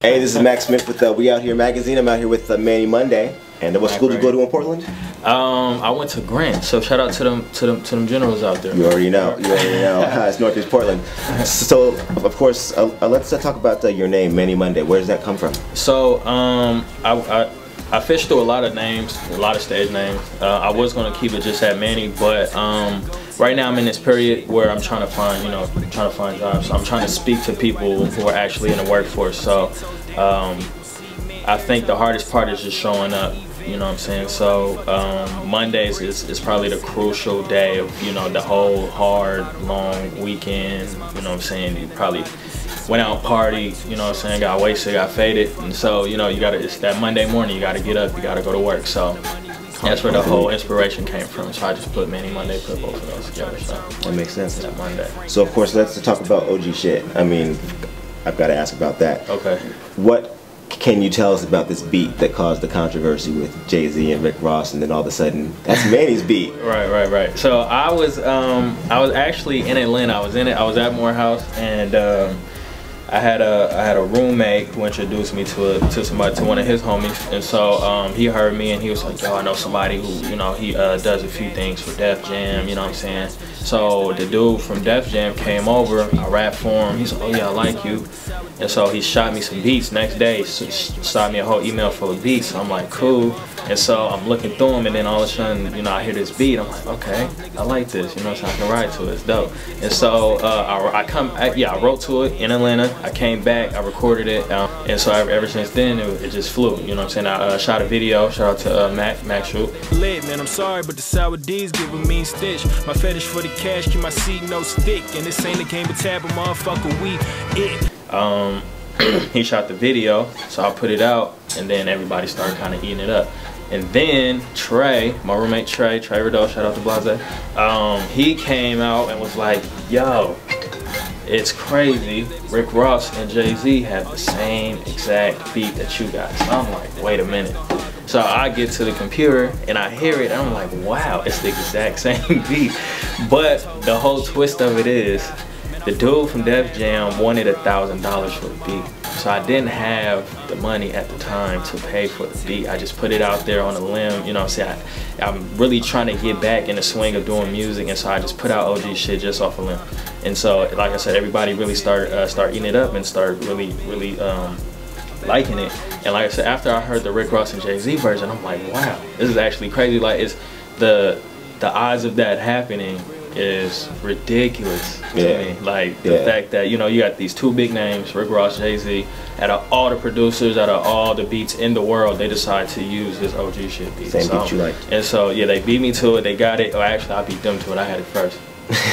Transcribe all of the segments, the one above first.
Hey, this is Max Smiff with We Out Here magazine. I'm out here with Manny Monday. And what school did you go to in Portland? I went to Grant, so shout out to them generals out there. You already know. It's Northeast Portland. So, of course, let's talk about your name, Manny Monday. Where does that come from? So, I fished through a lot of names, a lot of stage names. I was gonna keep it just at Manny, but right now I'm in this period where I'm trying to find, jobs. So I'm trying to speak to people who are actually in the workforce. So, I think the hardest part is just showing up. You know what I'm saying? So Mondays is probably the crucial day of, the whole hard, long weekend. You know what I'm saying? You probably went out party, you know what I'm saying, got wasted, got faded. And so, it's that Monday morning, you gotta get up, you gotta go to work. So that's where the whole inspiration came from. So I just put Manny Monday, put both of those together. So that makes sense. That Monday. So of course, let's talk about OG shit. I mean, I've got to ask about that. Okay. What can you tell us about this beat that caused the controversy with Jay-Z and Rick Ross, and then all of a sudden that's Manny's beat? Right. So I was actually in Atlanta. I was at Morehouse, and I had a roommate who introduced me to one of his homies, and so he heard me and he was like, yo, I know somebody who he does a few things for Def Jam, you know what I'm saying? So the dude from Def Jam came over, I rapped for him, he's like, oh yeah, I like you. And so he shot me some beats next day, shot me a whole email full of beats. I'm like, cool. And so I'm looking through them, and then all of a sudden, I hear this beat. I'm like, okay, I like this, so I can ride to it, it's dope. And so I wrote to it in Atlanta. I came back, I recorded it, and so ever since then, it just flew, you know what I'm saying? I shot a video, shout out to Max Shoot. Man, I'm sorry, but the sour D's give a mean stitch. My fetish for the cash, keep my seat no stick. And this ain't a game of tab, but motherfucker, we it. He shot the video, so I put it out, and then everybody started kind of eating it up. And then Trey, my roommate Trey Riddell, shout out to Blase, he came out and was like, yo, it's crazy, Rick Ross and Jay-Z have the same exact beat that you got. So I'm like, wait a minute. So I get to the computer and I hear it and I'm like, wow, it's the exact same beat. But the whole twist of it is, the dude from Def Jam wanted $1,000 for the beat. So I didn't have the money at the time to pay for the beat. I just put it out there on a limb, you know what I'm saying? I'm really trying to get back in the swing of doing music, and so I just put out OG shit just off a limb. And so, like I said, everybody really start eating it up and started really liking it. And like I said, after I heard the Rick Ross and Jay-Z version, I'm like, wow, this is actually crazy. Like, it's the odds of that happening is ridiculous to me. Like the fact that you got these two big names, Rick Ross, Jay-Z, out of all the producers, out of all the beats in the world, they decide to use this OG shit beat. Same beat you like. And so yeah, they beat me to it. They got it. Or actually, I beat them to it. I had it first.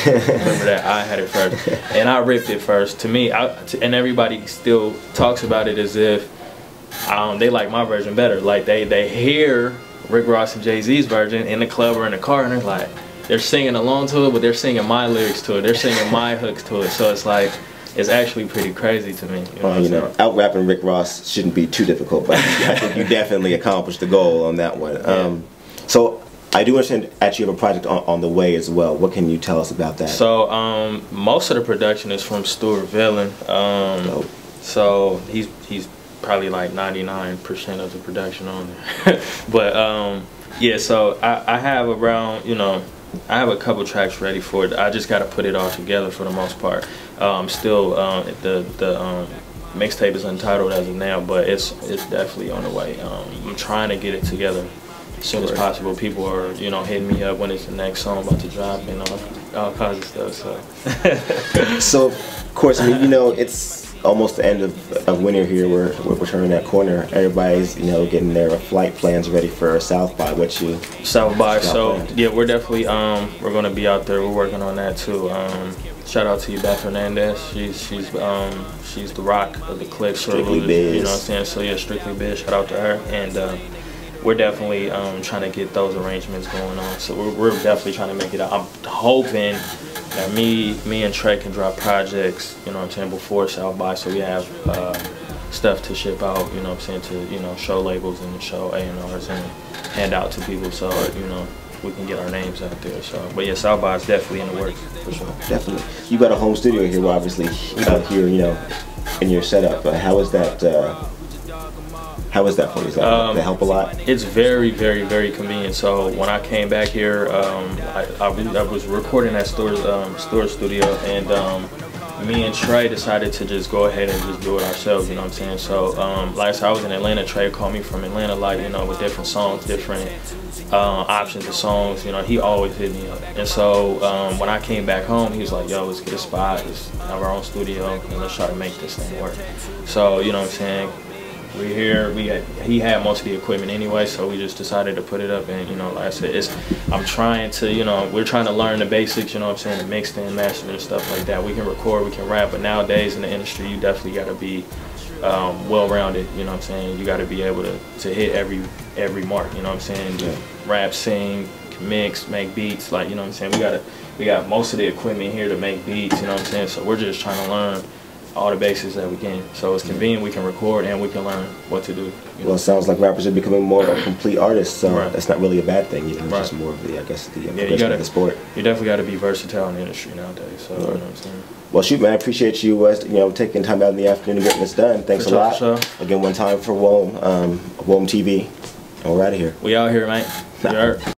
Remember that? I had it first, and I ripped it first. To me, and everybody still talks about it as if they like my version better. Like they hear Rick Ross and Jay-Z's version in the club or in the car, and they're like, they're singing along to it, but they're singing my lyrics to it. They're singing my hooks to it. So it's like, it's actually pretty crazy to me. Out rapping Rick Ross shouldn't be too difficult, but I think you definitely accomplished the goal on that one. Yeah. So I do understand actually you have a project on the way as well. What can you tell us about that? So most of the production is from Stuart Villain. So he's probably like 99% of the production on there. But yeah, so I have around, I have a couple tracks ready for it. I just got to put it all together for the most part. Still, the mixtape is untitled as of now, but it's definitely on the way. I'm trying to get it together as soon as possible. People are, hitting me up when it's the next song about to drop and all kinds of stuff. So of course, I mean, it's almost the end of winter here. We're turning that corner. Everybody's getting their flight plans ready for South by. What you South by? So yeah, we're definitely we're gonna be out there. We're working on that too. Shout out to you, Beth Hernandez. She's the rock of the clique. Strictly Biz. You know what I'm saying? So yeah, Strictly Biz. Shout out to her. And we're definitely trying to get those arrangements going on. So we're definitely trying to make it out. I'm hoping that me and Trey can drop projects, you know what I'm saying, before South by, so we have stuff to ship out, you know what I'm saying, to show labels and show A&Rs and hand out to people, so we can get our names out there. So, but yeah, South by is definitely in the works for sure. Definitely. You got a home studio here, well, obviously out here, in your setup. How is that? How is that for you? Does that help a lot? It's very, very, very convenient. So when I came back here, I was recording at Store Studio, and me and Trey decided to just go ahead and just do it ourselves, you know what I'm saying? So, like I said, I was in Atlanta. Trey called me from Atlanta, like, you know, with different songs, different options of songs, you know, he always hit me up. And so, when I came back home, he was like, yo, let's get a spot, let's have our own studio, and let's try to make this thing work. So, you know what I'm saying? We're here. He had most of the equipment anyway, so we just decided to put it up. And, you know, like I said, I'm trying to, you know, we're trying to learn the basics, you know what I'm saying, the mixing, mastering, and stuff like that. We can record, we can rap, but nowadays in the industry, you definitely got to be well-rounded, you know what I'm saying. You got to be able to hit every mark, you know what I'm saying. Yeah. Rap, sing, mix, make beats, like, you know what I'm saying. We got most of the equipment here to make beats, you know what I'm saying. So we're just trying to learn all the basics that we can. So it's convenient, we can record and we can learn what to do. You know? Well, it sounds like rappers are becoming more of a complete artist, so that's not really a bad thing. You know, it's just more of the, I guess, the progression of the sport. You definitely got to be versatile in the industry nowadays, so you know what I'm saying. Well, shoot, man, I appreciate you, you know, taking time out in the afternoon and getting this done. Thanks a lot. Again, one time for WOHM, WOHM TV, and we're out of here. We out here, man. You heard?